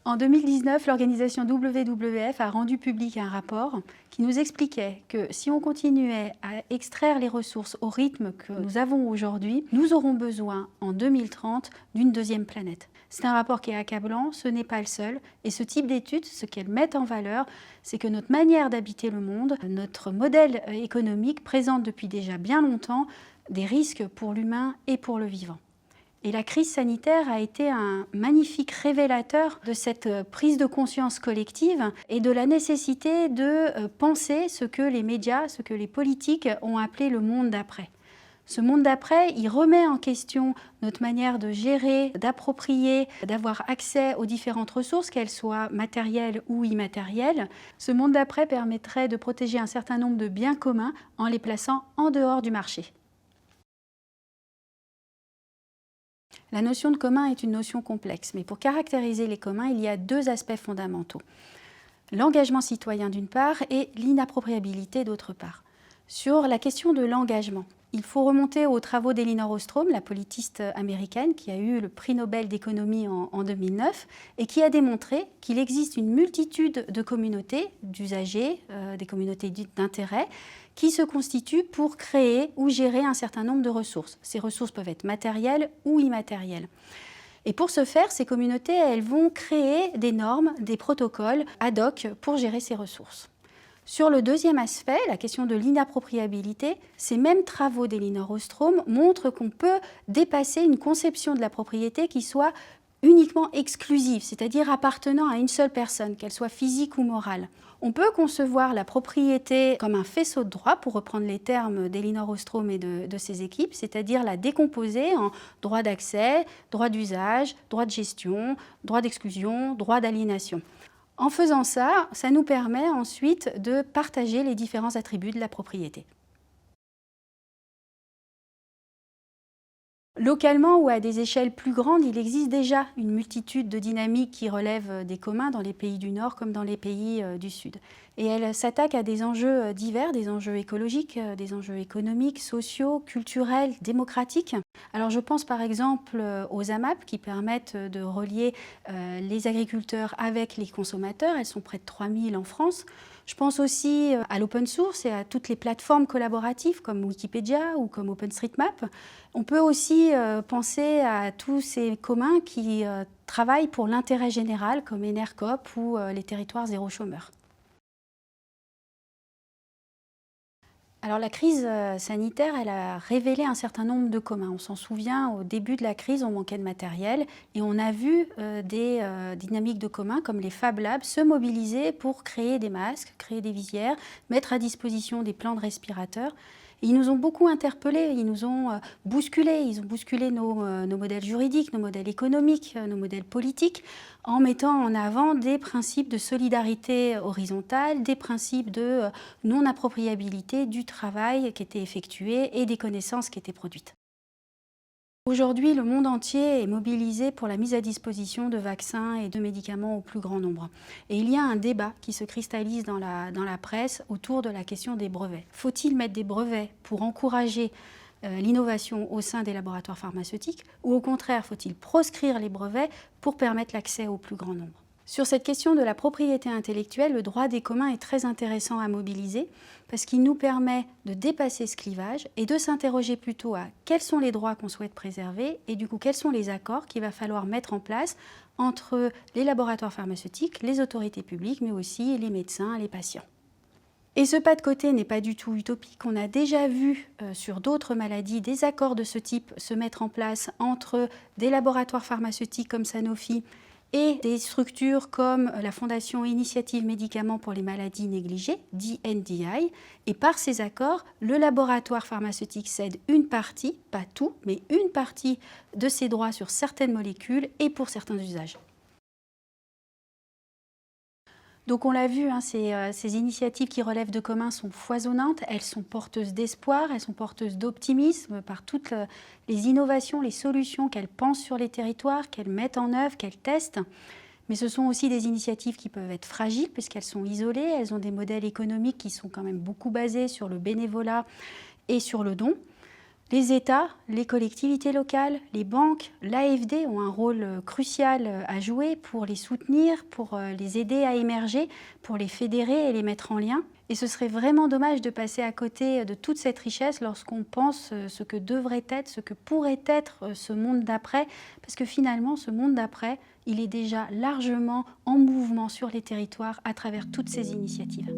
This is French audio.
En 2019, l'organisation WWF a rendu public un rapport qui nous expliquait que si on continuait à extraire les ressources au rythme que nous avons aujourd'hui, nous aurons besoin en 2030 d'une deuxième planète. C'est un rapport qui est accablant, ce n'est pas le seul. Et ce type d'études, ce qu'elles mettent en valeur, c'est que notre manière d'habiter le monde, notre modèle économique présente depuis déjà bien longtemps des risques pour l'humain et pour le vivant. Et la crise sanitaire a été un magnifique révélateur de cette prise de conscience collective et de la nécessité de penser ce que les médias, ce que les politiques ont appelé le monde d'après. Ce monde d'après, il remet en question notre manière de gérer, d'approprier, d'avoir accès aux différentes ressources, qu'elles soient matérielles ou immatérielles. Ce monde d'après permettrait de protéger un certain nombre de biens communs en les plaçant en dehors du marché. La notion de commun est une notion complexe, mais pour caractériser les communs, il y a deux aspects fondamentaux. L'engagement citoyen d'une part et l'inappropriabilité d'autre part. Sur la question de l'engagement, il faut remonter aux travaux d'Elinor Ostrom, la politiste américaine qui a eu le prix Nobel d'économie en 2009 et qui a démontré qu'il existe une multitude de communautés d'usagers, des communautés d'intérêt, qui se constituent pour créer ou gérer un certain nombre de ressources. Ces ressources peuvent être matérielles ou immatérielles. Et pour ce faire, ces communautés, elles vont créer des normes, des protocoles ad hoc pour gérer ces ressources. Sur le deuxième aspect, la question de l'inappropriabilité, ces mêmes travaux d'Elinor Ostrom montrent qu'on peut dépasser une conception de la propriété qui soit uniquement exclusive, c'est-à-dire appartenant à une seule personne, qu'elle soit physique ou morale. On peut concevoir la propriété comme un faisceau de droits, pour reprendre les termes d'Elinor Ostrom et de ses équipes, c'est-à-dire la décomposer en droit d'accès, droit d'usage, droit de gestion, droit d'exclusion, droit d'aliénation. En faisant ça, ça nous permet ensuite de partager les différents attributs de la propriété. Localement ou à des échelles plus grandes, il existe déjà une multitude de dynamiques qui relèvent des communs dans les pays du Nord comme dans les pays du Sud. Et elles s'attaquent à des enjeux divers, des enjeux écologiques, des enjeux économiques, sociaux, culturels, démocratiques. Alors je pense par exemple aux AMAP qui permettent de relier les agriculteurs avec les consommateurs. Elles sont près de 3000 en France. Je pense aussi à l'open source et à toutes les plateformes collaboratives comme Wikipédia ou comme OpenStreetMap. On peut aussi penser à tous ces communs qui travaillent pour l'intérêt général comme Enercoop ou les territoires zéro chômeur. Alors la crise sanitaire, elle a révélé un certain nombre de communs. On s'en souvient, au début de la crise, on manquait de matériel et on a vu des dynamiques de communs comme les Fab Labs se mobiliser pour créer des masques, créer des visières, mettre à disposition des plans de respirateurs. Et ils nous ont beaucoup interpellés, ils nous ont bousculés, ils ont bousculé nos modèles juridiques, nos modèles économiques, nos modèles politiques, en mettant en avant des principes de solidarité horizontale, des principes de non-appropriabilité du travail qui était effectué et des connaissances qui étaient produites. Aujourd'hui, le monde entier est mobilisé pour la mise à disposition de vaccins et de médicaments au plus grand nombre. Et il y a un débat qui se cristallise dans la presse autour de la question des brevets. Faut-il mettre des brevets pour encourager l'innovation au sein des laboratoires pharmaceutiques ou au contraire, faut-il proscrire les brevets pour permettre l'accès au plus grand nombre ? Sur cette question de la propriété intellectuelle, le droit des communs est très intéressant à mobiliser parce qu'il nous permet de dépasser ce clivage et de s'interroger plutôt à quels sont les droits qu'on souhaite préserver et du coup quels sont les accords qu'il va falloir mettre en place entre les laboratoires pharmaceutiques, les autorités publiques, mais aussi les médecins, les patients. Et ce pas de côté n'est pas du tout utopique. On a déjà vu sur d'autres maladies des accords de ce type se mettre en place entre des laboratoires pharmaceutiques comme Sanofi et des structures comme la Fondation Initiative Médicaments pour les maladies négligées, dit NDI. Et par ces accords, le laboratoire pharmaceutique cède une partie, pas tout, mais une partie de ses droits sur certaines molécules et pour certains usages. Donc on l'a vu, hein, ces initiatives qui relèvent de communs sont foisonnantes, elles sont porteuses d'espoir, elles sont porteuses d'optimisme par toutes les innovations, les solutions qu'elles pensent sur les territoires, qu'elles mettent en œuvre, qu'elles testent. Mais ce sont aussi des initiatives qui peuvent être fragiles puisqu'elles sont isolées, elles ont des modèles économiques qui sont quand même beaucoup basés sur le bénévolat et sur le don. Les États, les collectivités locales, les banques, l'AFD ont un rôle crucial à jouer pour les soutenir, pour les aider à émerger, pour les fédérer et les mettre en lien. Et ce serait vraiment dommage de passer à côté de toute cette richesse lorsqu'on pense ce que devrait être, ce que pourrait être ce monde d'après, parce que finalement, ce monde d'après, il est déjà largement en mouvement sur les territoires à travers toutes ces initiatives.